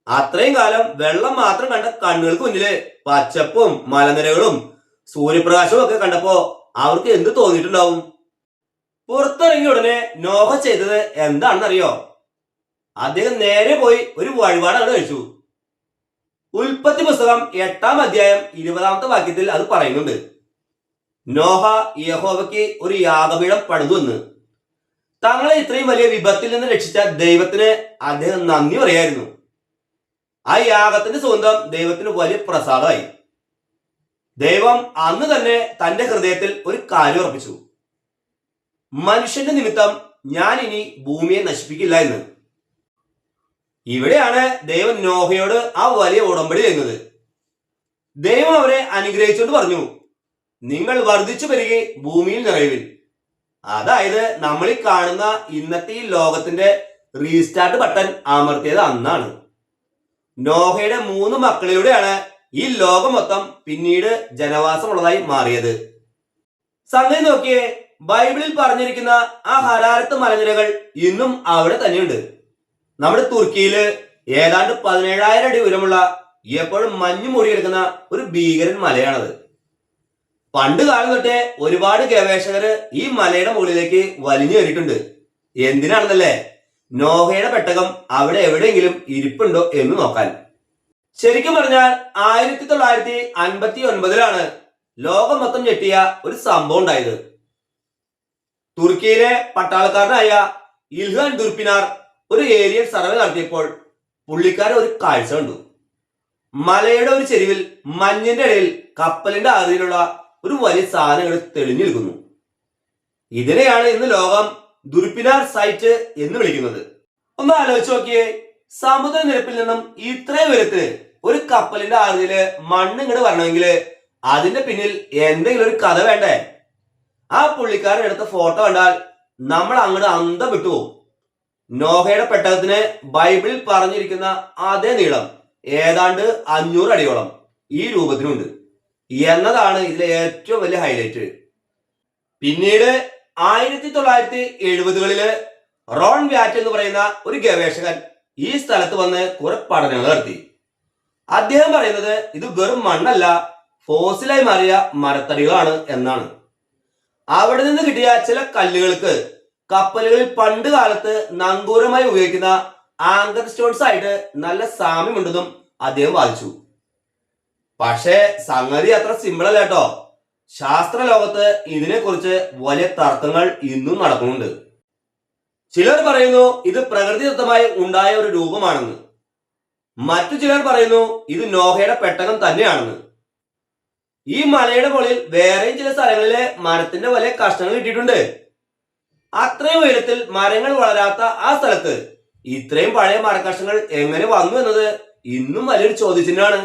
അത്രയും കാലം വെള്ളം മാത്രം കണ്ട കണ്ണുകൾക്ക് മുന്നില് പച്ചപ്പും മലനിരകളും സൂര്യപ്രകാശവും ഒക്കെ കണ്ടപ്പോ അവർക്ക് എന്ത് തോന്നിയിട്ടുണ്ടാവും? പുറത്തിറങ്ങിയ ഉടനെ നോഹ ചെയ്തത് എന്താണെന്നറിയോ? അദ്ദേഹം നേരെ പോയി ഒരു വഴിപാട് അവിടെ കഴിച്ചു. ഉൽപ്പത്തി പുസ്തകം 8-ാം അധ്യായം 20-ാമത്തെ വാക്യത്തിൽ അത് പറയുന്നുണ്ട്. നോഹ യഹോവയ്ക്ക് ഒരു യാഗപീഠം പണിതുവെന്ന്. തങ്ങളെ ഇത്രയും വലിയ വിപത്തിൽ നിന്ന് രക്ഷിച്ച ദൈവത്തിന് അദ്ദേഹം നന്ദി പറയായിരുന്നു. ആ യാഗത്തിന്റെ സുഗന്ധം ദൈവത്തിന് വലിയ പ്രസാദമായി. ദൈവം അന്ന് തന്നെ തന്റെ ഹൃദയത്തിൽ ഒരു കാര്യം ഉറപ്പിച്ചു, മനുഷ്യന്റെ നിമിത്തം ഞാൻ ഇനി ഭൂമിയെ നശിപ്പിക്കില്ല എന്ന്. ഇവിടെയാണ് ദൈവം നോഹയോട് ആ വലിയ ഉടമ്പടി ചെയ്യുന്നത്. ദൈവം അവരെ അനുഗ്രഹിച്ചുകൊണ്ട് പറഞ്ഞു, നിങ്ങൾ വർദ്ധിച്ചു പെരുകി ഭൂമിയിൽ നിറയുവിൻ. അതായത് നമ്മൾ ഈ കാണുന്ന ഇന്നത്തെ ഈ ലോകത്തിന്റെ റീസ്റ്റാർട്ട് ബട്ടൺ അമർത്തിയത് അന്നാണ്. നോഹയുടെ 3 മക്കളിലൂടെയാണ് ഈ ലോകം മൊത്തം പിന്നീട് ജനവാസമുള്ളതായി മാറിയത്. സംഗതി നോക്കിയേ, ബൈബിളിൽ പറഞ്ഞിരിക്കുന്ന ആ ഹരാരത്ത് മലനിരകൾ ഇന്നും അവിടെ തന്നെയുണ്ട്. നമ്മുടെ തുർക്കിയില് ഏതാണ്ട് 17,000 അടി ഉയരമുള്ള എപ്പോഴും മഞ്ഞു മൂടിയെടുക്കുന്ന ഒരു ഭീകരൻ മലയാണത്. പണ്ട് കാലം തൊട്ടേ ഒരുപാട് ഗവേഷകര് ഈ മലയുടെ മുകളിലേക്ക് വലിഞ്ഞു കയറിയിട്ടുണ്ട്. എന്തിനാണെന്നല്ലേ? നോഹയുടെ പെട്ടകം അവിടെ എവിടെയെങ്കിലും ഇരിപ്പുണ്ടോ എന്ന് നോക്കാൻ. ശരിക്കും പറഞ്ഞാൽ 1959 ലോകം മൊത്തം ഞെട്ടിയ ഒരു സംഭവം ഉണ്ടായത്. തുർക്കിയിലെ പട്ടാളക്കാരനായ ഇൽഹാൻ ദുർപിനാർ ഒരു ഏരിയൽ സർവേ നടത്തിയപ്പോൾ പുള്ളിക്കാരൻ ഒരു കാഴ്ച കണ്ടു. മലയുടെ ഒരു ചെരുവിൽ മഞ്ഞിന്റെ ഇടയിൽ കപ്പലിന്റെ ആകൃതിയിലുള്ള ഒരു വലിയ സാധനങ്ങൾ തെളിഞ്ഞു നിൽക്കുന്നു. ഇതിനെയാണ് ഇന്ന് ലോകം ദുർപിനാർ സൈറ്റ് എന്ന് വിളിക്കുന്നത്. ഒന്ന് ആലോചിച്ച് നോക്കിയേ, സമുദ്രനിരപ്പിൽ നിന്നും ഇത്രയും ഉയരത്തിന് ഒരു കപ്പലിന്റെ ആകൃതിയില് മണ്ണ് ഇങ്ങോട്ട് വരണമെങ്കിൽ അതിന്റെ പിന്നിൽ എന്തെങ്കിലും ഒരു കഥ വേണ്ടേ? ആ പുള്ളിക്കാരൻ എടുത്ത ഫോട്ടോ കണ്ടാൽ നമ്മൾ അങ്ങോട്ട് അന്തം വിട്ടുപോകും. നോഹയുടെ പെട്ടകത്തിന് ബൈബിളിൽ പറഞ്ഞിരിക്കുന്ന അതേ നീളം, ഏതാണ്ട് 500 അടിയോളം ഈ രൂപത്തിനുണ്ട് എന്നതാണ് ഇതിലെ ഏറ്റവും വലിയ ഹൈലൈറ്റ്. പിന്നീട് 1970-കളില് റോൺ വ്യാറ്റ് എന്ന് പറയുന്ന ഒരു ഗവേഷകൻ ഈ സ്ഥലത്ത് വന്ന് കുറെ പഠനങ്ങൾ നടത്തി. അദ്ദേഹം പറയുന്നത് ഇത് വെറും മണ്ണല്ല, ഫോസിലായി മാറിയ മരത്തടികളാണ് എന്നാണ്. അവിടെ നിന്ന് കിട്ടിയ ചില കല്ലുകൾക്ക് കപ്പലുകളിൽ പണ്ട് കാലത്ത് നങ്കൂരമായി ഉപയോഗിക്കുന്ന ആങ്കർ സ്റ്റോൺസ് ആയിട്ട് നല്ല സാമ്യമുണ്ടെന്നും അദ്ദേഹം വാദിച്ചു. പക്ഷേ സംഗതി അത്ര സിമ്പിൾ അല്ല കേട്ടോ. ശാസ്ത്ര ലോകത്ത് ഇതിനെക്കുറിച്ച് വലിയ തർക്കങ്ങൾ ഇന്നും നടക്കുന്നുണ്ട്. ചിലർ പറയുന്നു ഇത് പ്രകൃതിദത്തമായി ഉണ്ടായ ഒരു രൂപമാണെന്ന്. മറ്റു ചിലർ പറയുന്നു ഇത് നോഹയുടെ പെട്ടകം തന്നെയാണെന്ന്. ഈ മലയുടെ മുകളിൽ വേറെയും ചില സ്ഥലങ്ങളിലെ മരത്തിന്റെ വലിയ കഷ്ണങ്ങൾ കിട്ടിയിട്ടുണ്ട്. അത്രയും ഉയരത്തിൽ മരങ്ങൾ വളരാത്ത ആ സ്ഥലത്ത് ഇത്രയും പഴയ മരക്കഷ്ണങ്ങൾ എങ്ങനെ വന്നു എന്നത് ഇന്നും വലിയൊരു ചോദ്യചിഹ്നമാണ്.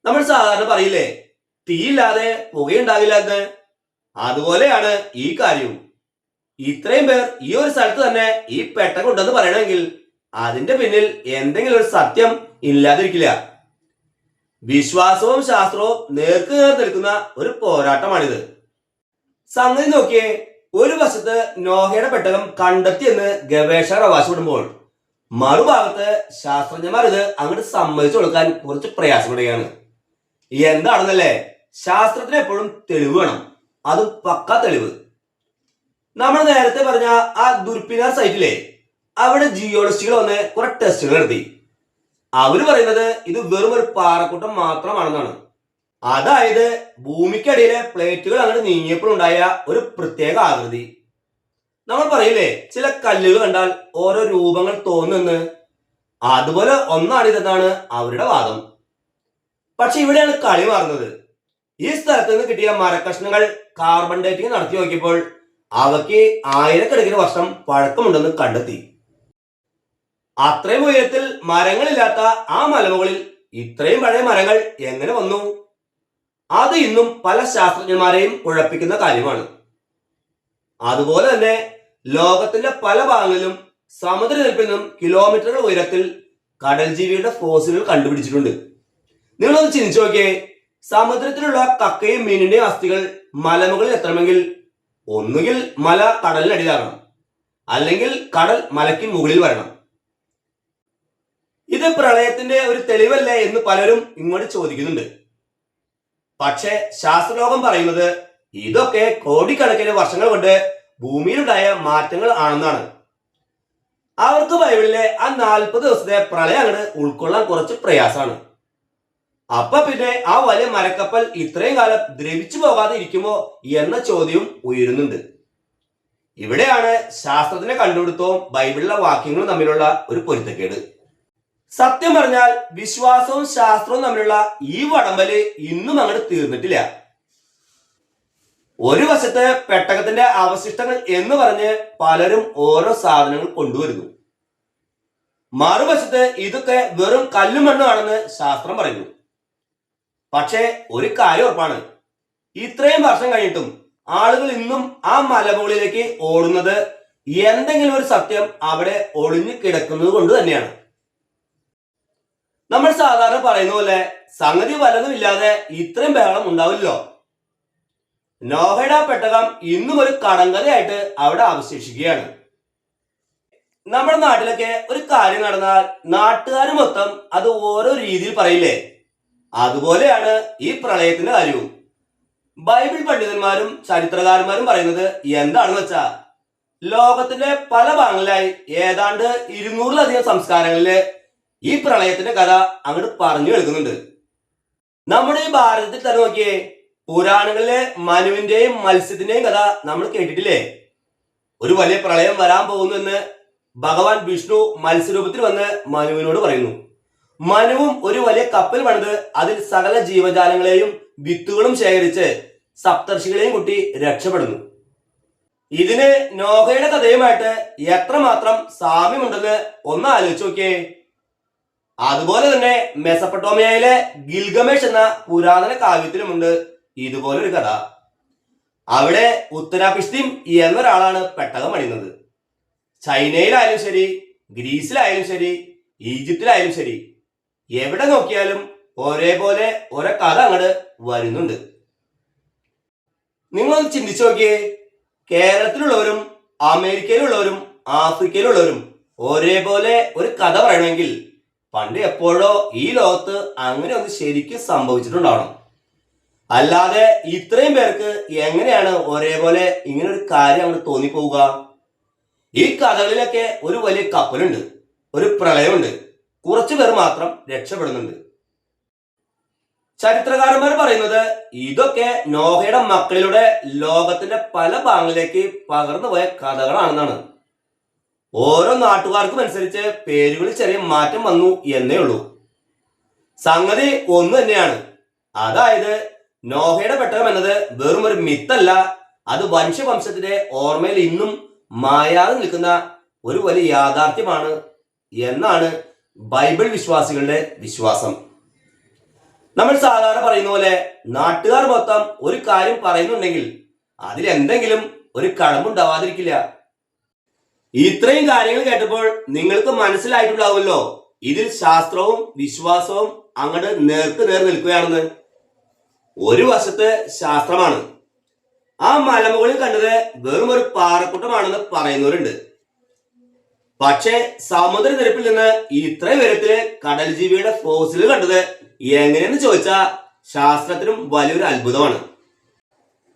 നമ്മൾ സാധാരണ പറയില്ലേ, തീയില്ലാതെ പുകയുണ്ടാകില്ല എന്ന്. അതുപോലെയാണ് ഈ കാര്യവും. ഇത്രയും പേർ ഈ ഒരു സ്ഥലത്ത് തന്നെ ഈ പെട്ടകം ഉണ്ടെന്ന് പറയണമെങ്കിൽ അതിന്റെ പിന്നിൽ എന്തെങ്കിലും ഒരു സത്യം ഇല്ലാതിരിക്കില്ല. വിശ്വാസവും ശാസ്ത്രവും നേർക്ക് നേർ നിൽക്കുന്ന ഒരു പോരാട്ടമാണിത്. സംഗതി നോക്കിയേ, ഒരു വശത്ത് നോഹയുടെ പെട്ടകം കണ്ടെത്തിയെന്ന് ഗവേഷകർ അവകാശപ്പെടുമ്പോൾ മറുഭാഗത്ത് ശാസ്ത്രജ്ഞന്മാർ ഇത് അങ്ങോട്ട് സമ്മതിച്ചു കൊടുക്കാൻ കുറച്ച് പ്രയാസപ്പെടുകയാണ്. എന്താണെന്നല്ലേ, ശാസ്ത്രത്തിന് എപ്പോഴും തെളിവ് വേണം, അതും പക്കാ തെളിവ്. നമ്മൾ നേരത്തെ പറഞ്ഞ ആ ദുർപിനാർ സൈറ്റിലെ അവിടെ ജിയോളജിസ്റ്റുകൾ വന്ന് കുറെ ടെസ്റ്റുകൾ നടത്തി. അവര് പറയുന്നത് ഇത് വെറും ഒരു പാറക്കൂട്ടം മാത്രമാണെന്നാണ്. അതായത് ഭൂമിക്കടിയിലെ പ്ലേറ്റുകൾ അങ്ങനെ നീങ്ങിയപ്പോഴുണ്ടായ ഒരു പ്രത്യേക ആകൃതി. നമ്മൾ പറയില്ലേ, ചില കല്ലുകൾ കണ്ടാൽ ഓരോ രൂപങ്ങൾ തോന്നുന്നു, അതുപോലെ ഒന്നാണിതെന്നാണ് അവരുടെ വാദം. പക്ഷെ ഇവിടെയാണ് കളി മാറുന്നത്. ഈ സ്ഥലത്ത് നിന്ന് കിട്ടിയ മരക്കഷ്ണങ്ങൾ കാർബൺ ഡേറ്റിംഗ് നടത്തി നോക്കിയപ്പോൾ അവയ്ക്ക് ആയിരക്കണക്കിന് വർഷം പഴക്കമുണ്ടെന്ന് കണ്ടെത്തി. അത്രയും ഉയരത്തിൽ മരങ്ങളില്ലാത്ത ആ മലമുകളിൽ ഇത്രയും പഴയ മരങ്ങൾ എങ്ങനെ വന്നു? അത് ഇന്നും പല ശാസ്ത്രജ്ഞന്മാരെയും കുഴപ്പിക്കുന്ന കാര്യമാണ്. അതുപോലെ തന്നെ ലോകത്തിന്റെ പല ഭാഗങ്ങളിലും സമുദ്രനിരപ്പിൽ നിന്നും കിലോമീറ്ററുകൾ ഉയരത്തിൽ കടൽ ജീവിയുടെ ഫോസിലുകൾ കണ്ടുപിടിച്ചിട്ടുണ്ട്. നിങ്ങളൊന്ന് ചിന്തിച്ചു നോക്കിയേ, സമുദ്രത്തിലുള്ള കക്കയും മീനിന്റെയും അസ്ഥികൾ മലമുകളിൽ എത്തണമെങ്കിൽ ഒന്നുകിൽ മല കടലിനടിയിലാകണം, അല്ലെങ്കിൽ കടൽ മലയ്ക്ക് മുകളിൽ വരണം. ഇത് പ്രളയത്തിന്റെ ഒരു തെളിവല്ലേ എന്ന് പലരും ഇങ്ങോട്ട് ചോദിക്കുന്നുണ്ട്. പക്ഷെ ശാസ്ത്രലോകം പറയുന്നത് ഇതൊക്കെ കോടിക്കണക്കിന് വർഷങ്ങൾ കൊണ്ട് ഭൂമിയിലുണ്ടായ മാറ്റങ്ങൾ ആണെന്നാണ്. അവർക്ക് ബൈബിളിലെ ആ 40 ദിവസത്തെ പ്രളയം അങ്ങോട്ട് ഉൾക്കൊള്ളാൻ കുറച്ച് പ്രയാസമാണ്. അപ്പൊ പിന്നെ ആ വലിയ മരക്കപ്പൽ ഇത്രയും കാലം ദ്രവിച്ചു പോകാതെ ഇരിക്കുമോ എന്ന ചോദ്യവും ഉയരുന്നുണ്ട്. ഇവിടെയാണ് ശാസ്ത്രത്തിന്റെ കണ്ടുപിടുത്തവും ബൈബിളിലെ വാക്യങ്ങളും തമ്മിലുള്ള ഒരു പൊരുത്തക്കേട്. സത്യം പറഞ്ഞാൽ വിശ്വാസവും ശാസ്ത്രവും തമ്മിലുള്ള ഈ വടംവലി ഇന്നും അങ്ങോട്ട് തീർന്നിട്ടില്ല. ഒരു വശത്ത് പെട്ടകത്തിന്റെ അവശിഷ്ടങ്ങൾ എന്ന് പറഞ്ഞ് പലരും ഓരോ സാധനങ്ങൾ കൊണ്ടുവരുന്നു. മറുവശത്ത് ഇതൊക്കെ വെറും കല്ലും മണ്ണുമാണെന്ന് ശാസ്ത്രം പറയുന്നു. പക്ഷേ ഒരു കാര്യം ഉറപ്പാണ്, ഇത്രയും വർഷം കഴിഞ്ഞിട്ടും ആളുകൾ ഇന്നും ആ മലമുകളിലേക്ക് ഓടുന്നത് എന്തെങ്കിലും ഒരു സത്യം അവിടെ ഒളിഞ്ഞു കിടക്കുന്നത് കൊണ്ട് തന്നെയാണ്. നമ്മൾ സാധാരണ പറയുന്ന പോലെ സംഗതി വല്ലതും ഇല്ലാതെ ഇത്രയും ബഹളം ഉണ്ടാവില്ലല്ലോ. നോഹയുടെ പെട്ടകം ഇന്നും ഒരു കടങ്കഥയായിട്ട് അവിടെ അവശേഷിക്കുകയാണ്. നമ്മുടെ നാട്ടിലൊക്കെ ഒരു കാര്യം നടന്നാൽ നാട്ടുകാർ മൊത്തം അത് ഓരോ രീതിയിൽ പറയില്ലേ, അതുപോലെയാണ് ഈ പ്രളയത്തിന്റെ കാര്യവും. ബൈബിൾ പണ്ഡിതന്മാരും ചരിത്രകാരന്മാരും പറയുന്നത് എന്താണെന്ന് വെച്ചാ, ലോകത്തിന്റെ പല ഭാഗങ്ങളിലായി ഏതാണ്ട് 200-ലധികം സംസ്കാരങ്ങളില് ഈ പ്രളയത്തിന്റെ കഥ അങ്ങോട്ട് പറഞ്ഞു കേൾക്കുന്നുണ്ട്. നമ്മുടെ ഈ ഭാരതത്തിൽ തന്നെ നോക്കിയേ, പുരാണങ്ങളിലെ മനുവിന്റെയും മത്സ്യത്തിന്റെയും കഥ നമ്മൾ കേട്ടിട്ടില്ലേ? ഒരു വലിയ പ്രളയം വരാൻ പോകുന്നു എന്ന് ഭഗവാൻ വിഷ്ണു മത്സ്യരൂപത്തിൽ വന്ന് മനുവിനോട് പറയുന്നു. മനുവും ഒരു വലിയ കപ്പൽ പണിത് അതിൽ സകല ജീവജാലങ്ങളെയും വിത്തുകളും ശേഖരിച്ച് സപ്തർഷികളെയും കൂട്ടി രക്ഷപ്പെടുന്നു. ഇതിന് നോഹയുടെ കഥയുമായിട്ട് എത്രമാത്രം സാമ്യമുണ്ടെന്ന് ഒന്ന് ആലോചിച്ച് നോക്കിയേ. അതുപോലെ തന്നെ മെസപ്പൊട്ടോമിയയിലെ ഗിൽഗമേഷ് എന്ന പുരാതന കാവ്യത്തിലുമുണ്ട് ഇതുപോലൊരു കഥ. അവിടെ ഉത്തരാപിഷ്തിം എന്നൊരാളാണ് പെട്ടകം പണിയുന്നത്. ചൈനയിലായാലും ശരി, ഗ്രീസിലായാലും ശരി, ഈജിപ്തിലായാലും ശരി, എവിടെ നോക്കിയാലും ഒരേപോലെ ഓരോ കഥ അങ്ങോട്ട് വരുന്നുണ്ട്. നിങ്ങളൊന്ന് ചിന്തിച്ചു നോക്കിയേ, കേരളത്തിലുള്ളവരും അമേരിക്കയിലുള്ളവരും ആഫ്രിക്കയിലുള്ളവരും ഒരേപോലെ ഒരു കഥ പറയണമെങ്കിൽ പണ്ട് എപ്പോഴോ ഈ ലോകത്ത് അങ്ങനെ ഒന്ന് ശരിക്കും സംഭവിച്ചിട്ടുണ്ടാവണം. അല്ലാതെ ഇത്രയും പേർക്ക് എങ്ങനെയാണ് ഒരേപോലെ ഇങ്ങനെ ഒരു കാര്യം അങ്ങോട്ട് തോന്നിപ്പോവുക? ഈ കഥകളിലൊക്കെ ഒരു വലിയ കപ്പലുണ്ട്, ഒരു പ്രളയമുണ്ട്, കുറച്ചു പേർ മാത്രം രക്ഷപ്പെടുന്നുണ്ട്. ചരിത്രകാരന്മാർ പറയുന്നത് ഇതൊക്കെ നോഹയുടെ മക്കളിലൂടെ ലോകത്തിന്റെ പല ഭാഗങ്ങളിലേക്ക് പകർന്നു പോയ കഥകളാണെന്നാണ്. ഓരോ നാട്ടുകാർക്കും അനുസരിച്ച് പേരുകളിൽ ചെറിയ മാറ്റം വന്നു എന്നേ ഉള്ളൂ. സംഗതി ഒന്ന് തന്നെയാണ്. അതായത് നോഹയുടെ പെട്ടകം എന്നത് വെറും ഒരു മിത്തല്ല, അത് വംശവംശത്തിന്റെ ഓർമ്മയിൽ ഇന്നും മായാതെ നിൽക്കുന്ന ഒരു വലിയ യാഥാർത്ഥ്യമാണ് എന്നാണ് ബൈബിൾ വിശ്വാസികളുടെ വിശ്വാസം. നമ്മൾ സാധാരണ പറയുന്ന പോലെ നാട്ടുകാർ മൊത്തം ഒരു കാര്യം പറയുന്നുണ്ടെങ്കിൽ അതിലെന്തെങ്കിലും ഒരു കഴമ്പുണ്ടാവാതിരിക്കില്ല. ഇത്രയും കാര്യങ്ങൾ കേട്ടപ്പോൾ നിങ്ങൾക്ക് മനസ്സിലായിട്ടുണ്ടാവുമല്ലോ ഇതിൽ ശാസ്ത്രവും വിശ്വാസവും അങ്ങോട്ട് നേർക്ക് നേർ നിൽക്കുകയാണെന്ന്. ഒരു വശത്ത് ശാസ്ത്രമാണ്, ആ മലമുകളിൽ കണ്ടത് വെറും ഒരു പാറക്കൂട്ടമാണെന്ന് പറയുന്നവരുണ്ട്. പക്ഷേ സമുദ്രനിരപ്പിൽ നിന്ന് ഇത്രയും ഉയരത്തില് കടൽ ജീവിയുടെ ഫോസിൽ കണ്ടത് എങ്ങനെയെന്ന് ചോദിച്ചാൽ ശാസ്ത്രത്തിനും വലിയൊരു അത്ഭുതമാണ്.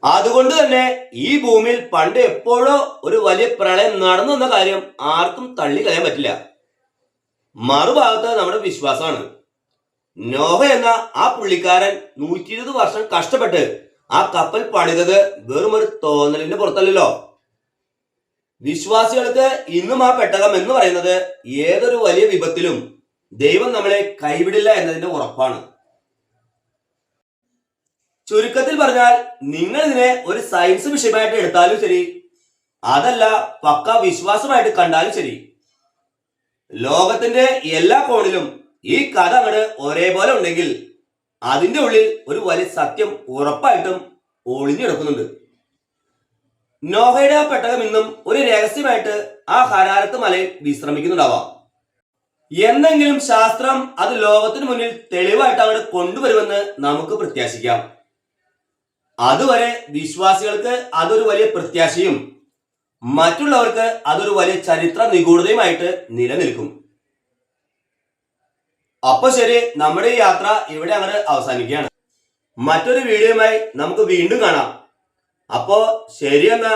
അതുകൊണ്ട് തന്നെ ഈ ഭൂമിയിൽ പണ്ട് എപ്പോഴോ ഒരു വലിയ പ്രളയം നടന്നു എന്ന കാര്യം ആർക്കും തള്ളി കളയാൻ പറ്റില്ല. മറുഭാഗത്ത് നമ്മുടെ വിശ്വാസമാണ്. നോഹ എന്ന ആ പുള്ളിക്കാരൻ 120 വർഷം കഷ്ടപ്പെട്ട് ആ കപ്പൽ പണിതത് വെറും ഒരു തോന്നലിന്റെ പുറത്തല്ലല്ലോ. വിശ്വാസികൾക്ക് ഇന്നും ആ പെട്ടകം എന്ന് പറയുന്നത് ഏതൊരു വലിയ വിപത്തിലും ദൈവം നമ്മളെ കൈവിടില്ല എന്നതിന്റെ ഉറപ്പാണ്. ചുരുക്കത്തിൽ പറഞ്ഞാൽ നിങ്ങൾ ഇതിനെ ഒരു സയൻസ് വിഷയമായിട്ട് എടുത്താലും ശരി, അതല്ല പക്ക വിശ്വാസമായിട്ട് കണ്ടാലും ശരി, ലോകത്തിന്റെ എല്ലാ കോണിലും ഈ കഥ അങ്ങോട്ട് ഒരേപോലെ ഉണ്ടെങ്കിൽ അതിന്റെ ഉള്ളിൽ ഒരു വലിയ സത്യം ഉറപ്പായിട്ടും ഒളിഞ്ഞെടുക്കുന്നുണ്ട്. നോഹയുടെ ആ പെട്ടകം ഇന്നും ഒരു രഹസ്യമായിട്ട് ആ ഹരാരത്ത് മലയിൽ വിശ്രമിക്കുന്നുണ്ടാവാം. എന്തെങ്കിലും ശാസ്ത്രം അത് ലോകത്തിന് മുന്നിൽ തെളിവായിട്ട് അങ്ങോട്ട് കൊണ്ടുവരുമെന്ന് നമുക്ക് പ്രത്യാശിക്കാം. അതുവരെ വിശ്വാസികൾക്ക് അതൊരു വലിയ പ്രത്യാശയും മറ്റുള്ളവർക്ക് അതൊരു വലിയ ചരിത്ര നിഗൂഢതയുമായിട്ട് നിലനിൽക്കും. അപ്പൊ ശരി, നമ്മുടെ ഈ യാത്ര ഇവിടെ അങ്ങോട്ട് അവസാനിക്കുകയാണ്. മറ്റൊരു വീഡിയോയുമായി നമുക്ക് വീണ്ടും കാണാം. അപ്പോ ശരി എന്നാ.